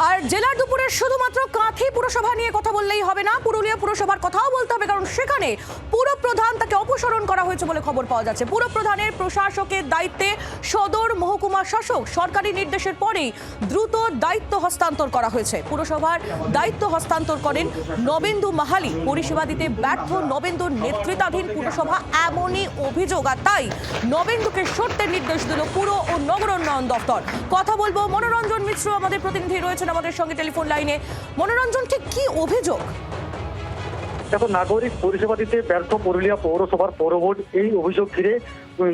আর জেলার দুপুরে শুধুমাত্র কাঁথি পুরসভা নিয়ে কথা বললেই হবে না, পুরুলিয়া পুরসভার কথাও বলতে হবে, কারণ সেখানে পুরপ্রধান তাকে অপসারণ করা হয়েছে বলে খবর পাওয়া যাচ্ছে। পুরপ্রধানের প্রশাসকের দায়িত্বে সদর মহকুমা শাসক, সরকারি নির্দেশের পরেই দ্রুত দায়িত্ব হস্তান্তর করা হয়েছে। পুরসভার দায়িত্ব হস্তান্তর করেন নবেন্দু মাহালি। পরিষেবা দিতে ব্যর্থ নবেন্দুর নেতৃত্বাধীন পুরসভা এমনই অভিযোগ, আর তাই নবেন্দুকে সরতে নির্দেশ দিল পুর ও নগর উন্নয়ন দফতর। কথা বলবো মনোরঞ্জন মিশ্র, আমাদের প্রতিনিধি রয়েছেন আমাদের সঙ্গে টেলিফোন লাইনে। মনোরঞ্জন, ঠিক কি অভিযোগ? দেখো, নাগরিক পরিষেবা দিতে ব্যর্থ পুরুলিয়া পৌরসভার পৌরবোর্ড, এই অভিযোগ ঘিরে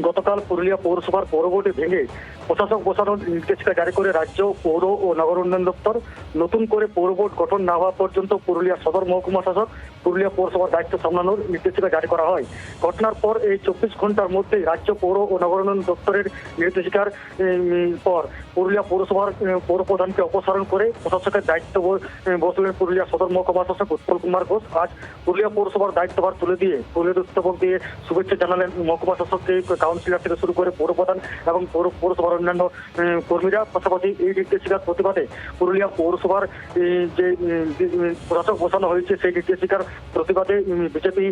গতকাল পুরুলিয়া পৌরসভার পৌরবোর্ডে ভেঙে প্রশাসক বসানোর নির্দেশিকা জারি করে রাজ্য পৌর ও নগর উন্নয়ন দপ্তর। নতুন করে পৌরবোর্ড গঠন না হওয়া পর্যন্ত পুরুলিয়া সদর মহকুমা শাসক পুরুলিয়া পৌরসভার দায়িত্ব সামলানোর নির্দেশিকা জারি করা হয়। ঘটনার পর এই 24 ঘন্টার মধ্যে রাজ্য পৌর ও নগর উন্নয়ন দপ্তরের নির্দেশিকার পর পুরুলিয়া পৌরসভার পৌরপ্রধানকে অপসারণ করে প্রশাসকের দায়িত্ব বসলেন পুরুলিয়া সদর মহকুমা শাসক উৎপল কুমার ঘোষ। আজ পুরুলিয়া পৌরসভার দায়িত্বভার তুলে দিয়ে ফুলের উৎসবক দিয়ে শুভেচ্ছা জানালেন মহকুমা শাসককে, কাউন্সিলর থেকে শুরু করে পৌরপ্রধান এবং পৌরসভার অন্যান্য কর্মীরা। পাশাপাশি এই নির্দেশিকার প্রতিবাদে পুরুলিয়া পৌরসভার যে প্রশাসক বসানো হয়েছে সেই নির্দেশিকার প্রতিবাদে বিজেপি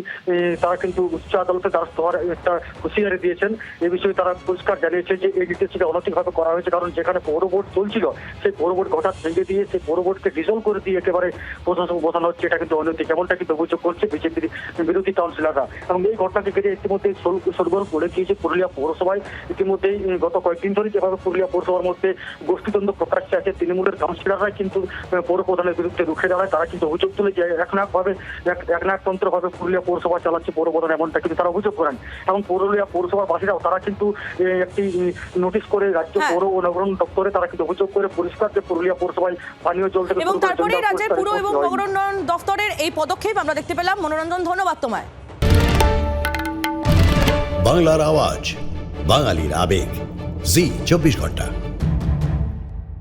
তারা কিন্তু উচ্চ আদালতে দ্বারস্থ হওয়ার একটা হুঁশিয়ারি দিয়েছেন। এই বিষয়ে তারা পরিষ্কার জানিয়েছে যে এই নির্দেশিকা অনৈতিকভাবে করা হয়েছে, কারণ যেখানে পৌরবোর্ড চলছিল সেই পৌরবোর্ড হঠাৎ ভেঙে দিয়ে সেই পৌরবোর্ডকে ডিজলভ করে দিয়ে একেবারে প্রশাসক বসানো হচ্ছে, এটা কিন্তু অনৈতিক, এমনটা কিন্তু অভিযোগ করছে বিজেপির বিরোধী কাউন্সিলররা। এবং এই ঘটনাকে ঘিরে ইতিমধ্যে সরগোল পড়ে গিয়েছে পুরুলিয়া পৌরসভায়। ইতিমধ্যেই গত কয়েকদিন ধরে যেভাবে পুরুলিয়া পৌরসভার মধ্যে গোষ্ঠীদ্বন্দ্ব প্রকাশ্যে আছে, তৃণমূলের কাউন্সিলররাই কিন্তু পৌরপ্রধানের বিরুদ্ধে রুখে দাঁড়ায়। তারা কিন্তু অভিযোগ তুলে যে একনায়কতন্ত্রভাবে পুরুলিয়া পৌরসভা চালাচ্ছে পৌরপ্রধান, এমনটা কিন্তু তারা অভিযোগ করেন। এবং পুরুলিয়া পৌরসভার বাসীরাও তারা কিন্তু একটি নোটিশ করে রাজ্য পৌর ও নগর উন্নয়ন দপ্তরে তারা কিন্তু অভিযোগ করে পরিষ্কার যে পুরুলিয়া পৌরসভায় পানীয় জল থেকে এবং তারপরে রাজ্যের পুর এবং নগর উন্নয়ন দপ্তরের এই পদক্ষেপ আমরা দেখতে পেলাম। মনোরঞ্জন, ধন্যবাদ তোমায়। বাংলার আওয়াজ, বাঙালির আবেগ, জি 24 ঘন্টা।